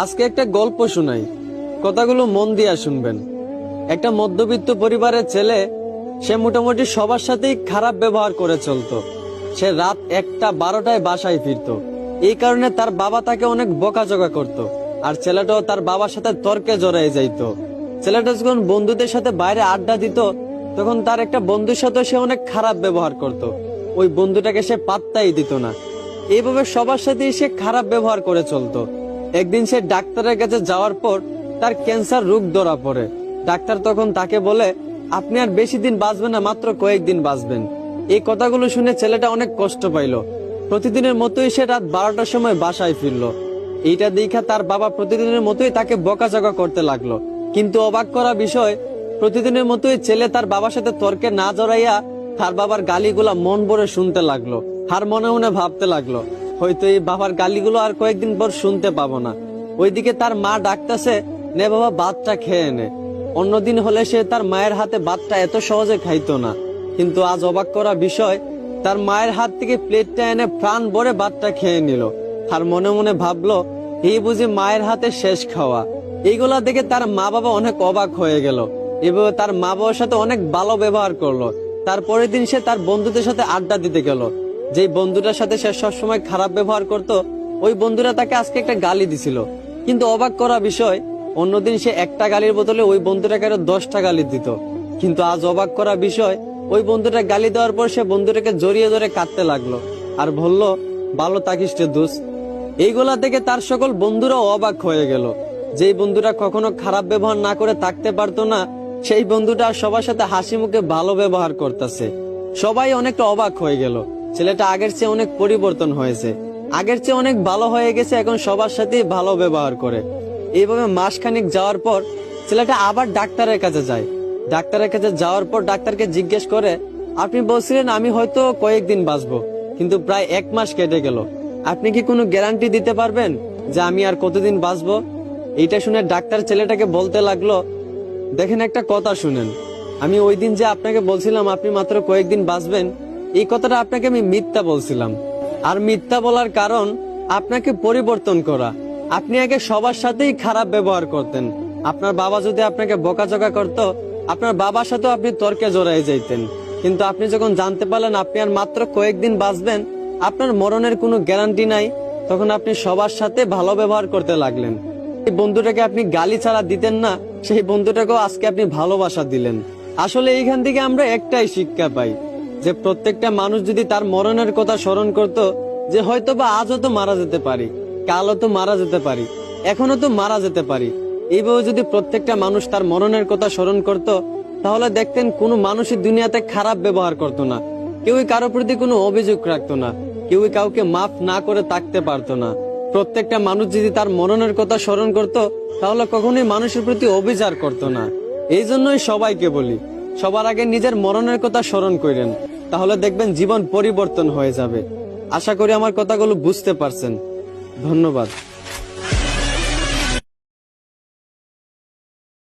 আজকে একটা গল্প শোনাই, কথাগুলো মন দিয়া শুনবেন। একটা মধ্যবিত্ত পরিবারের ছেলে, সে মোটামুটি সবার সাথেই খারাপ ব্যবহার করে চলতো। সে রাত 1টা 12টায় বাসায় ফিরতো। এই কারণে তার বাবা তাকে অনেক বকাঝকা করত। আর ছেলেটাও তার বাবার সাথে তর্কে জড়ায় যাইতো। ছেলেটা যখন বন্ধুদের সাথে বাইরে আড্ডা দিত, তখন তার একটা বন্ধুর সাথে সে অনেক খারাপ ব্যবহার করত। ওই বন্ধুটাকে সে পাত্তাই দিত না। এইভাবে সবার সাথেই সে খারাপ ব্যবহার করে চলতো। একদিন সে ডাক্তারের কাছে যাওয়ার পর তার ক্যান্সার রোগ ধরা পড়ে। ডাক্তার তখন তাকে বলে, আপনি আর বেশি দিন বাঁচবেন না, মাত্র কয়েকদিন বাঁচবেন। এই কথাগুলো শুনে ছেলেটা অনেক কষ্ট পাইল। প্রতিদিনের মতোই সে রাত 12টার সময় বাসায় ফিরল। এইটা দেখা তার বাবা প্রতিদিনের মতোই তাকে বকাঝকা করতে লাগলো। কিন্তু অবাক করা বিষয়, প্রতিদিনের মতোই ছেলে তার বাবার সাথে তর্কে না জড়াইয়া তার বাবার গালিগুলা মন ভরে শুনতে লাগলো। আর মনে মনে ভাবতে লাগলো, হয়তো এই বাবার গালিগুলো আর কয়েকদিন পর শুনতে পাবো না। ওইদিকে তার মা ডাকতেছে, নে বাবা ভাতটা খেয়ে নে। অন্যদিন হলে সে তার মায়ের হাতে ভাতটা এত সহজে খাইতো না। কিন্তু আজ অবাক করা বিষয়, তার মায়ের হাত থেকে প্লেটটা এনে প্রাণ ভরে ভাতটা খেয়ে নিল। আর মনে মনে ভাবলো, এই বুঝি মায়ের হাতে শেষ খাওয়া। এইগুলা দেখে তার মা বাবা অনেক অবাক হয়ে গেল। এভাবে তার মা বাবার সাথে অনেক ভালো ব্যবহার করলো। তারপরের দিন সে তার বন্ধুদের সাথে আড্ডা দিতে গেল। যেই বন্ধুটার সাথে সে সবসময় খারাপ ব্যবহার করত, ওই বন্ধুরা তাকে আজকে একটা গালি দিছিল। কিন্তু অবাক করা বিষয়, অন্যদিন সে একটা গালির বদলে ওই বন্ধুটাকে আরো 10টা গালি দিত। কিন্তু আজ অবাক করা বিষয়, ওই বন্ধুটা গালি দেওয়ার পর সে বন্ধুটাকে জড়িয়ে ধরে কাঁদতে লাগলো আর বলল, ভালো থাকিস রে দোস্ত। এইগুলা থেকে তার সকল বন্ধুরাও অবাক হয়ে গেল। যেই বন্ধুটা কখনো খারাপ ব্যবহার না করে থাকতে পারতো না, সেই বন্ধুটা সবার সাথে হাসি মুখে ভালো ব্যবহার করতেছে। সবাই অনেকটা অবাক হয়ে গেল। ছেলেটা আগের চেয়ে অনেক পরিবর্তন হয়েছে, আগের চেয়ে অনেক ভালো হয়ে গেছে, এখন সবার সাথেই ভালো ব্যবহার করে। এইভাবে মাসখানিক যাওয়ার পর ছেলেটা আবার ডাক্তারের কাছে যায়। ডাক্তারের কাছে যাওয়ার পর ডাক্তারকে জিজ্ঞেস করে, আপনি বলছিলেন আমি হয়তো কয়েকদিন বাঁচবো, কিন্তু প্রায় 1 মাস কেটে গেল। আপনি কি কোনো গ্যারান্টি দিতে পারবেন যে আমি আর কতদিন বাঁচবো? এইটা শুনে ডাক্তার ছেলেটাকে বলতে লাগলো, দেখেন একটা কথা শুনেন, আমি ওই দিন যে আপনাকে বলছিলাম আপনি মাত্র কয়েকদিন বাঁচবেন, এই কথাটা আপনাকে আমি মিথ্যা বলছিলাম। আর মিথ্যা বলার কারণ আপনাকে পরিবর্তন করা। আপনি আগে সবার সাথেই খারাপ ব্যবহার করতেন। আপনার বাবা যদি আপনাকে বকাঝকা করত, আপনার বাবার সাথেও আপনি তর্কে জড়াই যাইতেন। কিন্তু আপনি যখন জানতে পারলেন আপনি আর মাত্র কয়েকদিন বাঁচবেন, আপনার মরণের কোনো গ্যারান্টি নাই, তখন আপনি সবার সাথে ভালো ব্যবহার করতে লাগলেন। এই বন্ধুটাকে আপনি গালি ছাড়া দিতেন না, সেই বন্ধুটাকেও আজকে আপনি ভালোবাসা দিলেন। আসলে এইখান থেকে আমরা একটাই শিক্ষা পাই, যে প্রত্যেকটা মানুষ যদি তার মরণের কথা স্মরণ করত, যে হয়তো বা আজও তো মারা যেতে পারি, কালও তো মারা যেতে পারি, এখনো তো মারা যেতে পারি, এইভাবে যদি প্রত্যেকটা মানুষ তার মরণের কথা স্মরণ করত, তাহলে দেখতেন কোনো মানুষই দুনিয়াতে খারাপ ব্যবহার করত না, কেউই কারো প্রতি কোনো অভিযোগ রাখতো না, কেউই কাউকে মাফ না করে থাকতে পারতো না। প্রত্যেকটা মানুষ যদি তার মরণের কথা স্মরণ করত, তাহলে কখনোই মানুষের প্রতি অবিচার করতো না। এই জন্যই সবাইকে বলি, সবার আগে নিজের মরণের কথা স্মরণ করেন, তাহলে দেখবেন জীবন পরিবর্তন হয়ে যাবে। আশা করি আমার কথাগুলো বুঝতে পারছেন। ধন্যবাদ।